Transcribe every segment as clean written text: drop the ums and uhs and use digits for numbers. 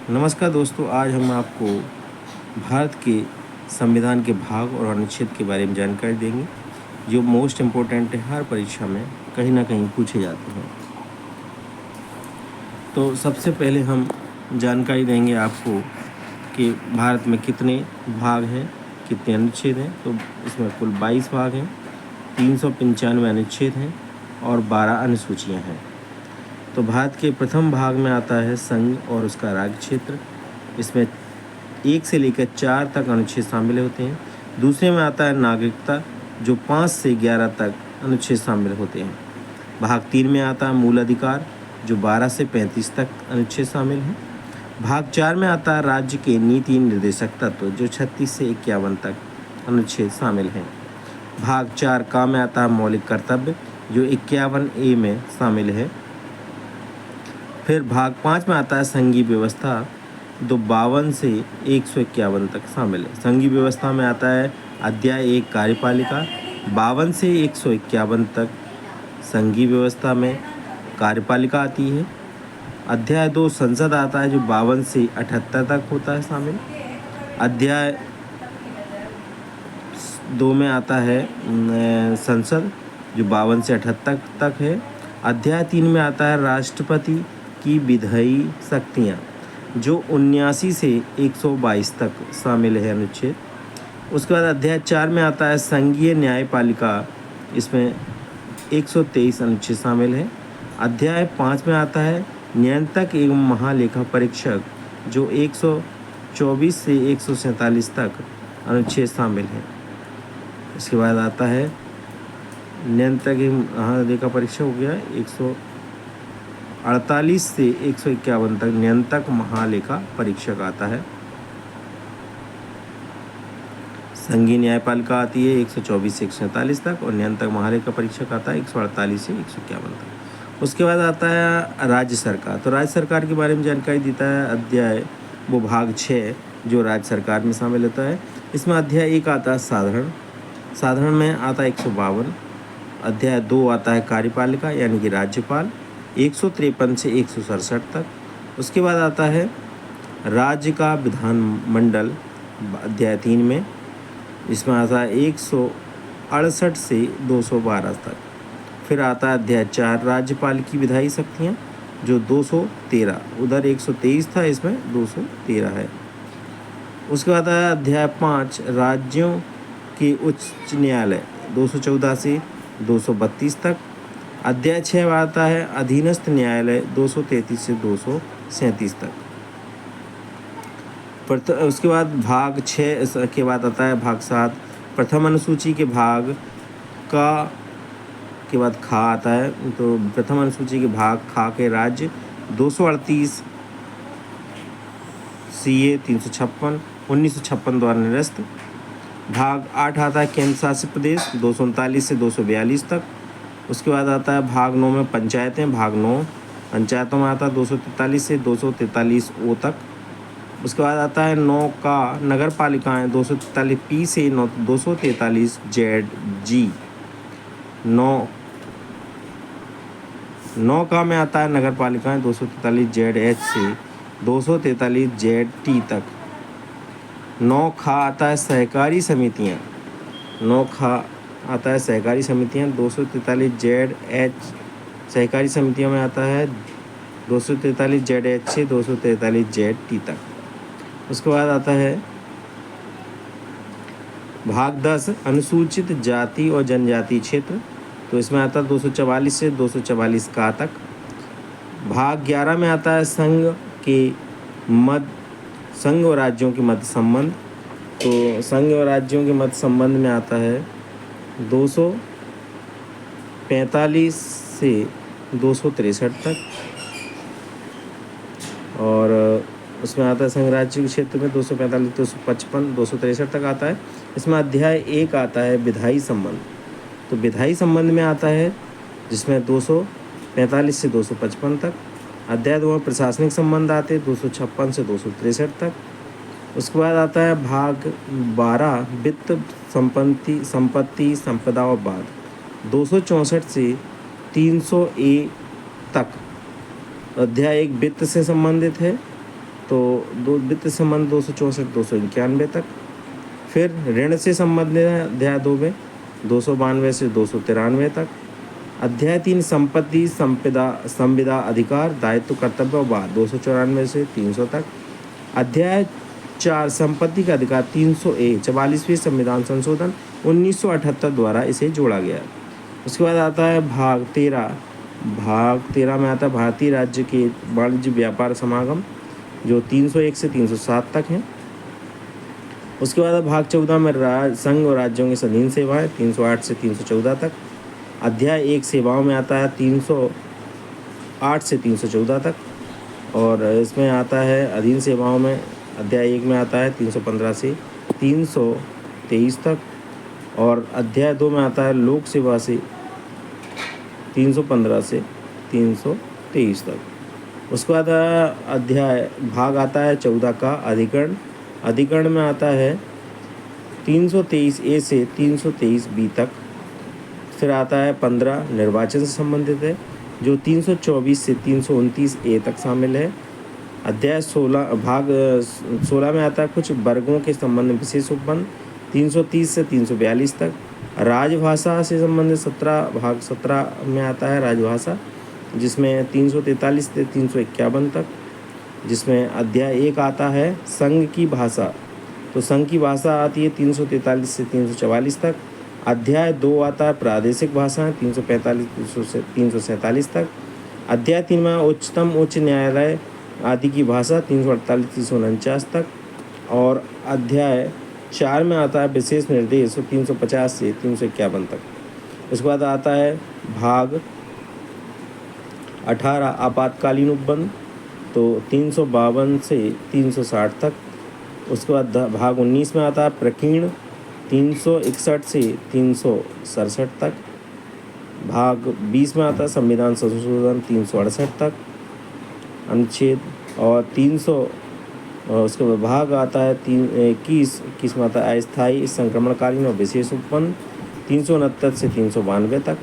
नमस्कार दोस्तों, आज हम आपको भारत के संविधान के भाग और अनुच्छेद के बारे में जानकारी देंगे जो मोस्ट इम्पोर्टेंट है, हर परीक्षा में कहीं ना कहीं पूछे जाते हैं। तो सबसे पहले हम जानकारी देंगे आपको कि भारत में कितने भाग हैं, कितने अनुच्छेद हैं। तो इसमें कुल 22 भाग हैं, 395 अनुच्छेद हैं और 12 अनुसूचियाँ हैं। तो भारत के प्रथम भाग में आता है संघ और उसका राज्य क्षेत्र। इसमें 1 से लेकर 4 तक अनुच्छेद शामिल होते हैं। दूसरे में आता है नागरिकता, जो 5 से 11 तक अनुच्छेद शामिल होते हैं। भाग 3 में आता है मूल अधिकार, जो 12 से 35 तक अनुच्छेद शामिल हैं। भाग 4 में आता है राज्य के नीति निर्देशक तत्व, जो 36 से 51 तक अनुच्छेद शामिल हैं। भाग 4 का में आता है मौलिक कर्तव्य, जो 51A में शामिल है। फिर भाग 5 में आता है संघीय व्यवस्था, जो 52 से 151 तक शामिल है। संघीय व्यवस्था में आता है अध्याय 1 कार्यपालिका, 52 से 151 तक संघीय व्यवस्था में कार्यपालिका आती है। अध्याय 2 संसद आता है, जो 52 से 78 तक होता है शामिल। अध्याय 2 में आता है संसद, जो 52 से 78 तक है। अध्याय 3 में आता है राष्ट्रपति की विधायी शक्तियाँ, जो 79 से 122 तक शामिल है अनुच्छेद। उसके बाद अध्याय 4 में आता है संघीय न्यायपालिका, इसमें 123 अनुच्छेद शामिल है। अध्याय 5 में आता है नियंत्रक एवं महालेखा परीक्षक, जो 124 से 147 तक अनुच्छेद शामिल है। इसके बाद आता है नियंत्रक एवं महालेखा परीक्षक हो गया 148 से 151 तक नियंत्रक महालेखा परीक्षक आता है। संघीय न्यायपालिका आती है 124 से 147 तक और नियंत्रक महालेखा परीक्षक आता है 148 से 151 तक। उसके बाद आता है राज्य सरकार। तो राज्य सरकार के बारे में जानकारी देता है अध्याय वो भाग 6, जो राज्य सरकार में शामिल होता है। इसमें अध्याय 1 आता है साधारण में आता है 152। अध्याय 2 आता है कार्यपालिका यानी कि राज्यपाल, 153 से 167 तक। उसके बाद आता है राज्य का विधानमंडल अध्याय 3 में, इसमें आता है 168 से 212 तक। फिर आता है अध्याय 4 राज्यपाल की विधायी शक्तियाँ, जो 213, उधर 123 था, इसमें 213 है। उसके बाद आता है अध्याय 5 राज्यों के उच्च न्यायालय, 214 से 232 तक। अध्याय 6 आता है अधीनस्थ न्यायालय, 233 से 237 तक। उसके बाद भाग 6 के बाद आता है भाग 7 प्रथम अनुसूची के भाग का के बाद खा आता है। तो प्रथम अनुसूची के भाग खा के राज्य 238 CA 356 1956 द्वारा निरस्त। भाग 8 आता है केंद्र शासित प्रदेश, 239 से 242 तक। उसके बाद आता है भाग 9 में पंचायतें, भाग 9 पंचायतों में आता है 243 से 243 O तक। उसके बाद आता है 9 का नगर पालिकाएँ, 243 P से 243 ZG। 9 का में आता है नगर पालिकाएँ, 243 ZH से 243 ZT तक। 9 खा आता है सहकारी समितियाँ, 9 खा आता है सहकारी समितियाँ, 243 ZH सहकारी समितियों में आता है 243 ZH से 243 ZT तक। उसके बाद आता है भाग 10 अनुसूचित जाति और जनजाति क्षेत्र, तो इसमें आता है 244 से 244 का तक। भाग 11 में आता है संघ और राज्यों के मध्य संबंध, तो संघ और राज्यों के मध्य संबंध में आता है 245 से 263 तक। और उसमें आता है संघ राज्य के क्षेत्र में 245 255 263 तक आता है। इसमें अध्याय 1 आता है विधायी संबंध, तो विधायी संबंध में आता है जिसमें 245 से 255 तक। अध्याय 2 में प्रशासनिक संबंध आते हैं 256 से 263 तक। उसके बाद आता है भाग 12 वित्त संपत्ति संपदा और बाद, 264 से 300A तक। अध्याय 1 वित्त से संबंधित है तो दो वित्त संबंध 264 291 तक। फिर ऋण से संबंधित है अध्याय 2 में 292 से 293 तक। अध्याय 3 संपत्ति संविदा अधिकार दायित्व कर्तव्य और वाद 294 से 300 तक। अध्याय 4 संपत्ति का अधिकार 300A 44वें संविधान संशोधन 1978 द्वारा इसे जोड़ा गया। उसके बाद आता है भाग 13 में आता है भारतीय राज्य के वाणिज्य व्यापार समागम जो 301 से 307 तक हैं। उसके बाद भाग 14 में संघ और राज्यों की स्वाधीन सेवाएं 308 से 314 तक। अध्याय 1 सेवाओं में आता है 308 से 314 तक। और इसमें आता है अधीन सेवाओं में अध्याय 1 में आता है 315 से 323 तक। और अध्याय 2 में आता है लोक सेवा से 315 से 323 तक। उसके बाद अध्याय भाग आता है 14 का अधिकरण। अधिकरण में आता है 323A से 323B तक। फिर आता है 15 निर्वाचन से संबंधित है जो 324 से 329A तक शामिल है। अध्याय 16 भाग 16 में आता है कुछ वर्गों के संबंध में विशेष उपबंध 330 से 342 तक। राजभाषा से संबंधित 17 भाग 17 में आता है राजभाषा जिसमें 343 से 351 तक। जिसमें अध्याय 1 आता है संघ की भाषा, तो संघ की भाषा आती है 343 से 344 तक। अध्याय 2 आता है प्रादेशिक भाषाएं 345 से 347 तक। अध्याय 3 में उच्चतम उच्च न्यायालय आदि की भाषा 348 349 तक। और अध्याय 4 में आता है विशेष निर्देश 350 से 351 तक। उसके बाद आता है भाग 18 आपातकालीन उपबंध तो 352 से 360 तक। उसके बाद भाग 19 में आता है प्रकीर्ण 361 से 367 तक। भाग 20 में आता है संविधान संशोधन 368 तक अनुच्छेद और 300। उसके बाद भाग आता है 21 में आता है अस्थायी संक्रमणकालीन और विशेष उपबंध 369 से 392 तक।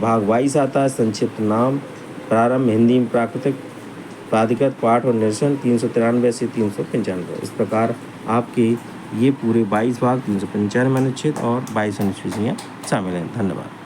भाग 22 आता है संक्षिप्त नाम प्रारंभ हिंदी में प्राकृतिक प्राधिकृत पाठ और निरसन 393 से 395। इस प्रकार आपके ये पूरे 22 भाग 395 अनुच्छेद और 22 अनुच्छेद शामिल हैं। धन्यवाद।